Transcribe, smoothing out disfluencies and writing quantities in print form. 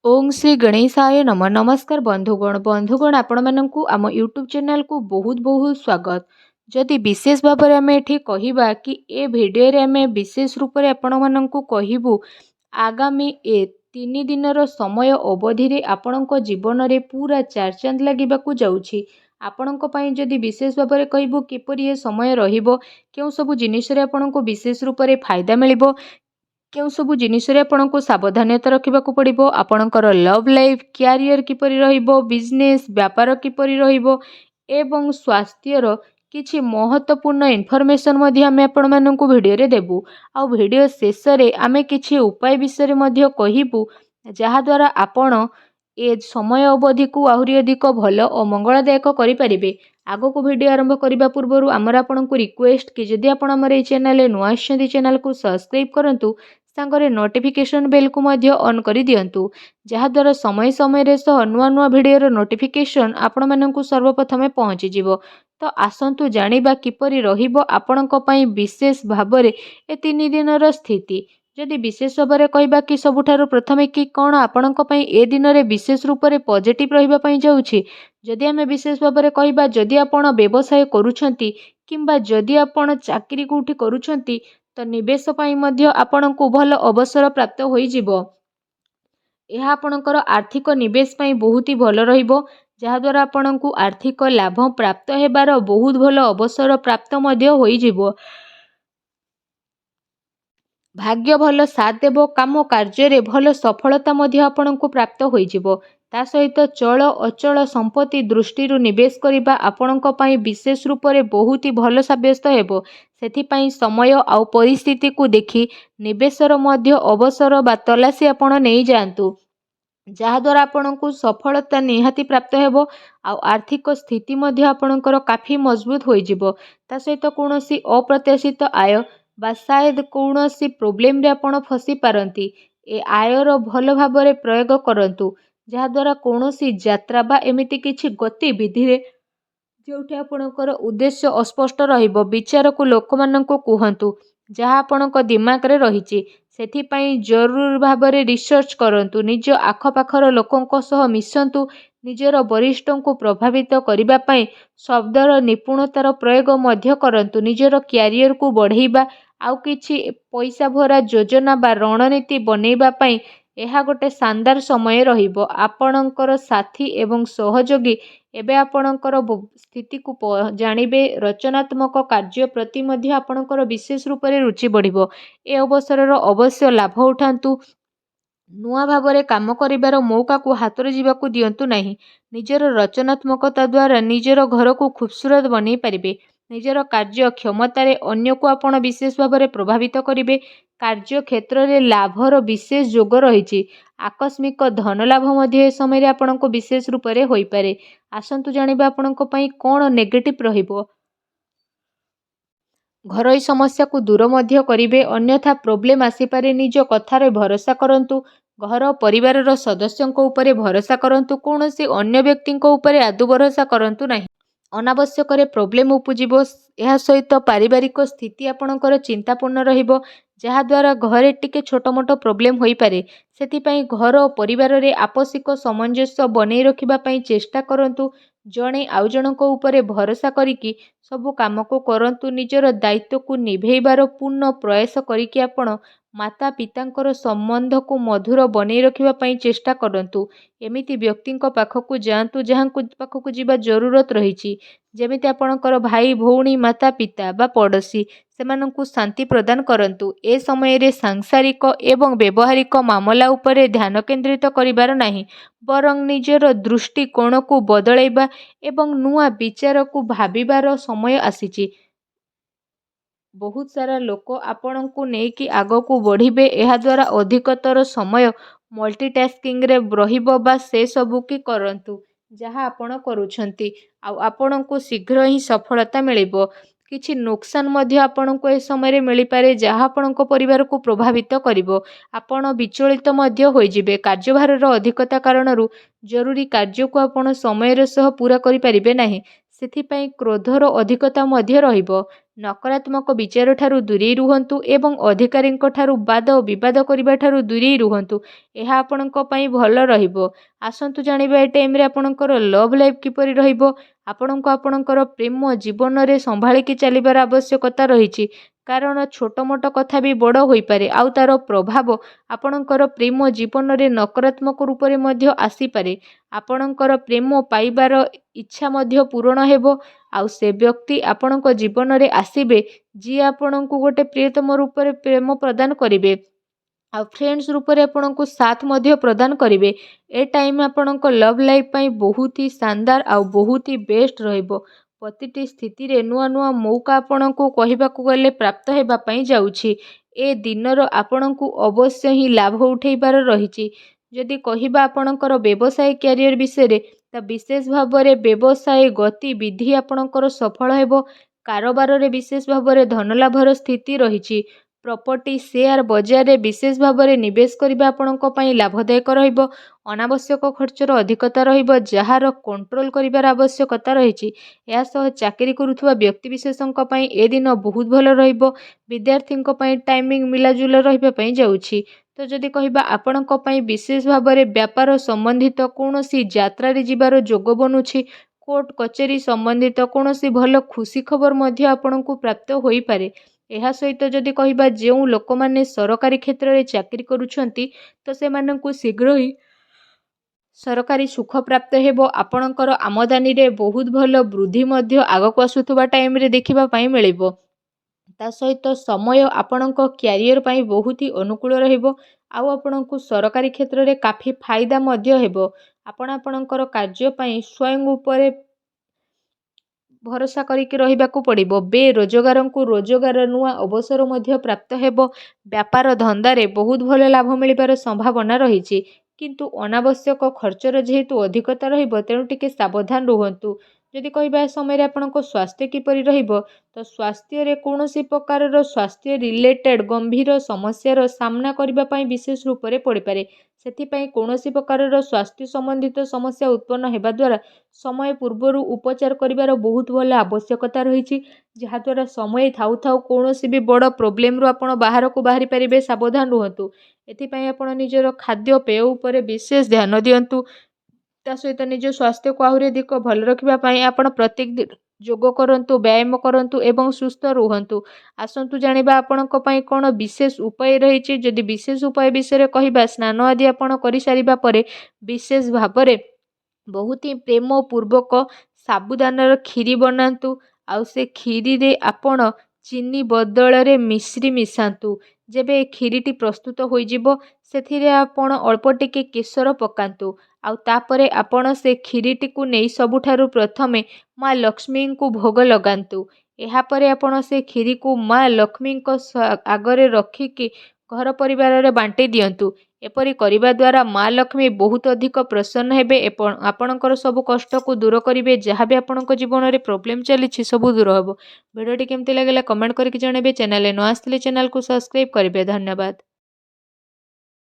ओम श्री गणेशाय नम नमस्कार बंधुगण आपण मानकु आम यूट्यूब चैनल को बहुत बहुत स्वागत। जदि विशेष भाव में आम एठी कहिबा कि ए भिडियो रे आम विशेष रूप से आपण मानकु कहिबु आगामी ए 3 दिनर समय अवधि रे आपणक जीवन रे पूरा चार चांद लागिबाकु जाउछि। आपणक पई जदि विशेष भाव में कहिबु किपरि ए समय रहिबो केउ सब जिनिस रे आपणक विशेष रूप से फायदा मिलिबो केउ सबु जिनिसरे आपनको सावधानता रखिबाकु पड़िबो आपणकर लव लाइफ क्यारियर किपरि रहिबो बिजनेस व्यापार किपरि रहिबो एवं स्वास्थ्यर किछि महत्वपूर्ण इनफॉरमेशन मध्ये आमे आपण माननकु भिडियो रे देबु। आ भिडियो शेष रे आमे किछि उपाय विषय रे मध्ये कहिबु जहा द्वारा आपण ए समय अवधि को आहुरी अधिक भल और मंगलदायक करि परिबे। आगो को वीडियो आरंभ करबा पूर्वरु आमर आपनकु रिक्वेस्ट कि जदि आपण हमर ए चैनल नुआ आछंती चैनल को सब्सक्राइब करंतु सांगरे नोटिफिकेशन बेल को मध्य ऑन करि दियंतु जहा द्वारा समय समय रे सह नुआ नुआ वीडियो रो नोटिफिकेशन आपण माननकु सर्वप्रथमे पहुंची जिवो। तो आसंतु जानिबा किपरि रहिबो आपणक पई विशेष भाबरे ए 3 दिनर स्थिति। जदि विशेष भाव में कहबा कि सबुठारु प्रथमे कि कौन आपणक पई ए दिन रे विशेष रूप से पॉजिटिव रहिबा पई जाउछि। जदि आमे विशेष भाव में कहबा जदि आपण व्यवसाय करूछंती किंबा जदि आपण चाकरी कोठी करूछंती तो निवेश पई मध्य आपणको भल अवसर प्राप्त होई जिवो। यह आपणकर आर्थिक निवेश पई बहुत ही भल रहिबो जहा द्वारा आपणको आर्थिक लाभ प्राप्त हेबार बहुत भल अवसर प्राप्त मध्य होई जिवो। भाग्य भल साथ देव काम कार्य रे भल सफलता मध्य आपणको प्राप्त होई जिवो। ता सहित चल अचल संपत्ति दृष्टि निवेश करिबा आपणक पई विशेष रूप से बहुत ही भल साब्यस्त हेबो। सेथिपई समय आउ परिस्थिति को देखि निवेशर मध्य अवसर बा तलासी आपण नहीं जातु जहा द्वारा आपणको सफलता निहाती प्राप्त हेबो। आउ आर्थिक स्थिति मध्य आपणकर काफी मजबूत होई जिवो। ता सहित कोनोसी अप्रत्याशित आय बा शायद कौनसी प्रोब्लेम रे आपण फसी पारंती ए आयर भल भाव में प्रयोग करंतु जहा द्वारा कौनसी यात्रा बा एमिति किछि गतिविधि रे जोठी आपणकर उद्देश्य अस्पष्ट रहिबो विचार को लोक माननको कुहंतु जहा आपणक दिमाग रे रहिछि। सेथिपई जरूर भाव में रिसर्च करंतु निज आखपाखर लोकंक सह मिसंतु निजर वरिष्ठों को प्रभावित करने पाई शब्दर निपुणतार प्रयोग मध्य करंतु निजर क्यारियर को बढ़ेबा आउ किछि पैसा भरा योजना बा रणनीति बनैबा पाई यह गोटे शानदार समय रहिबो। आपणकर साथी एवं सहयोगी एबे आपणकर स्थिति को जानिबे रचनात्मक कार्य प्रति मध्य आपणकर विशेष रूप से रुचि बढ़िबो। ए अवसर अवश्य लाभ उठांतु नुआ भाव में काम करिबार मौका को हाथ जीवाकू दियंतु नहीं। निजर रचनात्मकता द्वारा निजर घर को खूबसूरत बनै पारिबे। निजर कार्य क्षमतार अन्य को आपण विशेष भाव में प्रभावित करिबे। कार्य क्षेत्र में लाभर विशेष जोग रही आकस्मिक धन लाभ मध्य समय आपनको विशेष रूप से होई पारे। आसंतु जानिबा आपनको पई कोन नेगेटिव रहिबो। घरोई समस्या को दूर मध्य करिबे अन्यथा प्रोब्लेम आसीपारे निज कथार भरोसा करंतु घर परिवार सदस्यों उपरे भरोसा करंतु कौनसी अन्य व्यक्ति उपरे आदु भरोसा करंतु नहीं। अनावश्यक प्रोब्लेम उपजिबो। यह सहित पारिवारिक स्थिति आपणकर चिंतापूर्ण रहिबो जहा द्वारा घरे टिके छोट मोट प्रोब्लेम होई पारे। सेथिपई घर और परिवार रे आपसिक सामंजस्य बनै रखिबा पई चेष्टा करंतु जणे आउ जनक उपरे भरोसा करिकी सबु काम को करंतु निजर दायित्व को निभेइबार पूर्ण प्रयास करिकी आपण माता पितांकर संबंध को मधुर बनै रखिबा पई चेष्टा करंतु। एमिति व्यक्ति पाखकु जांतु जहांकु पाखकु जीवा जरूरत रहिछि जेमिति आपणकर भाई भौणी माता पिता बा पड़ोसी सेमानंकु शांति प्रदान करंतु। ए समय रे सांसारिक एवं व्यवहारिक मामला उपरे ध्यान केंद्रित करिबार नाही बरं निजर दृष्टिकोण को बदलैबा एवं नुआ विचार को भाबिबार समय आसीछि। बहुत सारा लोक आपण को नेकी आग को बढ़िबे एहा द्वारा अधिकतर समय मल्टीटास्किंग रे रहिबो बा से सबु की करंतु जहा आपण करूछंती आ आपण को शीघ्र ही सफलता मिलिबो। किछि नुकसान मध्य आपण को ए समय रे मिली पारे जहा आपण को परिवार को प्रभावित करिवो। आपण विचलित मध्य होई जिवे कार्यभार रो अधिकता कारणरू जरूरी कार्य को आपण समय रे सह पूरा करि परिबे नाही। सेथिपई क्रोधर अधिकता मध्य रहिबो। ନକାରାତ୍ମକ ବିଚାର ଠାରୁ ଦୂରେଇ ରୁହନ୍ତୁ ଏବଂ ଅଧିକାରୀଙ୍କ ଠାରୁ ବାଦ ବିବାଦ କରିବା ଠାରୁ ଦୂରେଇ ରୁହନ୍ତୁ। ଏହା ଆପଣଙ୍କ ପାଇଁ ଭଲ ରହିବ। ଆସନ୍ତୁ ଜାଣିବା ଏ ଟାଇମ୍ରେ ଆପଣଙ୍କର ଲଭ୍ ଲାଇଫ୍ କିପରି ରହିବ। ଆପଣଙ୍କୁ ଆପଣଙ୍କର ପ୍ରେମ ଜୀବନରେ ସମ୍ଭାଳିକି ଚାଲିବାର ଆବଶ୍ୟକତା ରହିଛି। କାରଣ ଛୋଟ ମୋଟ କଥା ବି ବଡ଼ ହୋଇପାରେ ଆଉ ତାର ପ୍ରଭାବ ଆପଣଙ୍କର ପ୍ରେମ ଜୀବନରେ ନକାରାତ୍ମକ ରୂପରେ ମଧ୍ୟ ଆସିପାରେ। ଆପଣଙ୍କର ପ୍ରେମ ପାଇବାର ଇଚ୍ଛା ମଧ୍ୟ ପୂରଣ ହେବ ଆଉ ସେ ବ୍ୟକ୍ତି ଆପଣଙ୍କ ଜୀବନରେ ଆସିବେ ଯିଏ ଆପଣଙ୍କୁ ଗୋଟେ ପ୍ରିୟତମ ରୂପରେ ପ୍ରେମ ପ୍ରଦାନ କରିବେ ଆଉ ଫ୍ରେଣ୍ଡସ୍ ରୂପରେ ଆପଣଙ୍କୁ ସାଥ ମଧ୍ୟ ପ୍ରଦାନ କରିବେ। ଏ ଟାଇମ୍ ଆପଣଙ୍କ ଲଭ୍ ଲାଇଫ୍ ପାଇଁ ବହୁତ ହି ଶାନଦାର ଆଉ ବହୁତ ହି ବେଷ୍ଟ ରହିବ। ପ୍ରତିଟି ସ୍ଥିତିରେ ନୂଆ ନୂଆ ମୌକା ଆପଣଙ୍କୁ କହିବାକୁ ଗଲେ ପ୍ରାପ୍ତ ହେବା ପାଇଁ ଯାଉଛି। ଏ ଦିନର ଆପଣଙ୍କୁ ଅବଶ୍ୟ ହିଁ ଲାଭ ଉଠେଇବାର ରହିଛି। ଯଦି କହିବା ଆପଣଙ୍କର ବ୍ୟବସାୟ କ୍ୟାରିୟର ବିଷୟରେ ତ ବିଶେଷ ଭାବରେ ବ୍ୟବସାୟ ଗତିବିଧି ଆପଣଙ୍କର ସଫଳ ହେବ। କାରବାରରେ ବିଶେଷ ଭାବରେ ଧନଲାଭର ସ୍ଥିତି ରହିଛି। ପ୍ରପର୍ଟି ସେୟାର ବଜାରରେ ବିଶେଷ ଭାବରେ ନିବେଶ କରିବା ଆପଣଙ୍କ ପାଇଁ ଲାଭଦାୟକ ରହିବ। ଅନାବଶ୍ୟକ ଖର୍ଚ୍ଚର ଅଧିକତା ରହିବ ଯାହାର କଣ୍ଟ୍ରୋଲ କରିବାର ଆବଶ୍ୟକତା ରହିଛି। ଏହା ସହ ଚାକିରି କରୁଥିବା ବ୍ୟକ୍ତିବିଶେଷଙ୍କ ପାଇଁ ଏ ଦିନ ବହୁତ ଭଲ ରହିବ। ବିଦ୍ୟାର୍ଥୀଙ୍କ ପାଇଁ ଟାଇମିଂ ମିଲାଜୁଲା ରହିବା ପାଇଁ ଯାଉଛି। ତ ଯଦି କହିବା ଆପଣଙ୍କ ପାଇଁ ବିଶେଷ ଭାବରେ ବ୍ୟାପାର ସମ୍ବନ୍ଧିତ କୌଣସି ଯାତ୍ରାରେ ଯିବାର ଯୋଗ ବନୁଛି। କୋର୍ଟ କଚେରୀ ସମ୍ବନ୍ଧିତ କୌଣସି ଭଲ ଖୁସି ଖବର ମଧ୍ୟ ଆପଣଙ୍କୁ ପ୍ରାପ୍ତ ହୋଇପାରେ। ଏହା ସହିତ ଯଦି କହିବା ଯେଉଁ ଲୋକମାନେ ସରକାରୀ କ୍ଷେତ୍ରରେ ଚାକିରି କରୁଛନ୍ତି ତ ସେମାନଙ୍କୁ ଶୀଘ୍ର ହିଁ ସରକାରୀ ସୁଖ ପ୍ରାପ୍ତ ହେବ। ଆପଣଙ୍କର ଆମଦାନୀରେ ବହୁତ ଭଲ ବୃଦ୍ଧି ମଧ୍ୟ ଆଗକୁ ଆସୁଥିବା ଟାଇମ୍ରେ ଦେଖିବା ପାଇଁ ମିଳିବ। ତା ସହିତ ସମୟ ଆପଣଙ୍କ କ୍ୟାରିୟର ପାଇଁ ବହୁତ ହି ଅନୁକୂଳ ରହିବ ଆଉ ଆପଣଙ୍କୁ ସରକାରୀ କ୍ଷେତ୍ରରେ କାଫି ଫାଇଦା ମଧ୍ୟ ହେବ। ଆପଣ ଆପଣଙ୍କର କାର୍ଯ୍ୟ ପାଇଁ ସ୍ୱୟଂ ଉପରେ ଭରସା କରିକି ରହିବାକୁ ପଡ଼ିବ। ବେରୋଜଗାରଙ୍କୁ ରୋଜଗାର ନୂଆ ଅବସର ମଧ୍ୟ ପ୍ରାପ୍ତ ହେବ। ବ୍ୟାପାର ଧନ୍ଦାରେ ବହୁତ ଭଲ ଲାଭ ମିଳିବାର ସମ୍ଭାବନା ରହିଛି। କିନ୍ତୁ ଅନାବଶ୍ୟକ ଖର୍ଚ୍ଚର ଯେହେତୁ ଅଧିକତା ରହିବ ତେଣୁ ଟିକେ ସାବଧାନ ରୁହନ୍ତୁ। ଯଦି କହିବା ଏ ସମୟରେ ଆପଣଙ୍କ ସ୍ୱାସ୍ଥ୍ୟ କିପରି ରହିବ ତ ସ୍ୱାସ୍ଥ୍ୟରେ କୌଣସି ପ୍ରକାରର ସ୍ୱାସ୍ଥ୍ୟ ରିଲେଟେଡ୍ ଗମ୍ଭୀର ସମସ୍ୟାର ସାମ୍ନା କରିବା ପାଇଁ ବିଶେଷ ରୂପରେ ପଡ଼ିପାରେ। ସେଥିପାଇଁ କୌଣସି ପ୍ରକାରର ସ୍ୱାସ୍ଥ୍ୟ ସମ୍ବନ୍ଧିତ ସମସ୍ୟା ଉତ୍ପନ୍ନ ହେବା ଦ୍ୱାରା ସମୟ ପୂର୍ବରୁ ଉପଚାର କରିବାର ବହୁତ ଭଲ ଆବଶ୍ୟକତା ରହିଛି। ଯାହାଦ୍ୱାରା ସମୟ ଥାଉ ଥାଉ କୌଣସି ବି ବଡ଼ ପ୍ରୋବ୍ଲେମରୁ ଆପଣ ବାହାରକୁ ବାହାରି ପାରିବେ। ସାବଧାନ ରୁହନ୍ତୁ। ଏଥିପାଇଁ ଆପଣ ନିଜର ଖାଦ୍ୟପେୟ ଉପରେ ବିଶେଷ ଧ୍ୟାନ ଦିଅନ୍ତୁ। ତା ସହିତ ନିଜ ସ୍ୱାସ୍ଥ୍ୟକୁ ଆହୁରି ଅଧିକ ଭଲ ରଖିବା ପାଇଁ ଆପଣ ପ୍ରତ୍ୟେକ ଦିନ ଯୋଗ କରନ୍ତୁ, ବ୍ୟାୟାମ କରନ୍ତୁ ଏବଂ ସୁସ୍ଥ ରୁହନ୍ତୁ। ଆସନ୍ତୁ ଜାଣିବା ଆପଣଙ୍କ ପାଇଁ କ'ଣ ବିଶେଷ ଉପାୟ ରହିଛି। ଯଦି ବିଶେଷ ଉପାୟ ବିଷୟରେ କହିବା ସ୍ନାନ ଆଦି ଆପଣ କରିସାରିବା ପରେ ବିଶେଷ ଭାବରେ ବହୁତ ହିଁ ପ୍ରେମ ପୂର୍ବକ ସାବୁଦାନାର କ୍ଷୀରି ବନାନ୍ତୁ ଆଉ ସେ କ୍ଷୀରିରେ ଆପଣ ଚିନି ବଦଳରେ ମିଶ୍ରି ମିଶାନ୍ତୁ। ଯେବେ ଏ କ୍ଷୀରିଟି ପ୍ରସ୍ତୁତ ହୋଇଯିବ ସେଥିରେ ଆପଣ ଅଳ୍ପ ଟିକେ କେଶର ପକାନ୍ତୁ ଆଉ ତାପରେ ଆପଣ ସେ କ୍ଷୀରିଟିକୁ ନେଇ ସବୁଠାରୁ ପ୍ରଥମେ ମା ଲକ୍ଷ୍ମୀଙ୍କୁ ଭୋଗ ଲଗାନ୍ତୁ। ଏହାପରେ ଆପଣ ସେ କ୍ଷୀରିକୁ ମା ଲକ୍ଷ୍ମୀଙ୍କ ଆଗରେ ରଖିକି ଘର ପରିବାରରେ ବାଣ୍ଟି ଦିଅନ୍ତୁ। ଏପରି କରିବା ଦ୍ୱାରା ମା ଲକ୍ଷ୍ମୀ ବହୁତ ଅଧିକ ପ୍ରସନ୍ନ ହେବେ ଏବଂ ଆପଣଙ୍କର ସବୁ କଷ୍ଟକୁ ଦୂର କରିବେ। ଯାହା ବି ଆପଣଙ୍କ ଜୀବନରେ ପ୍ରୋବ୍ଲେମ୍ ଚାଲିଛି ସବୁ ଦୂର ହେବ। ଭିଡ଼ିଓଟି କେମିତି ଲାଗିଲା କମେଣ୍ଟ କରିକି ଜଣାଇବେ। ଚ୍ୟାନେଲରେ ନ ଆସିଥିଲେ ଚ୍ୟାନେଲକୁ ସବସ୍କ୍ରାଇବ୍ କରିବେ। ଧନ୍ୟବାଦ।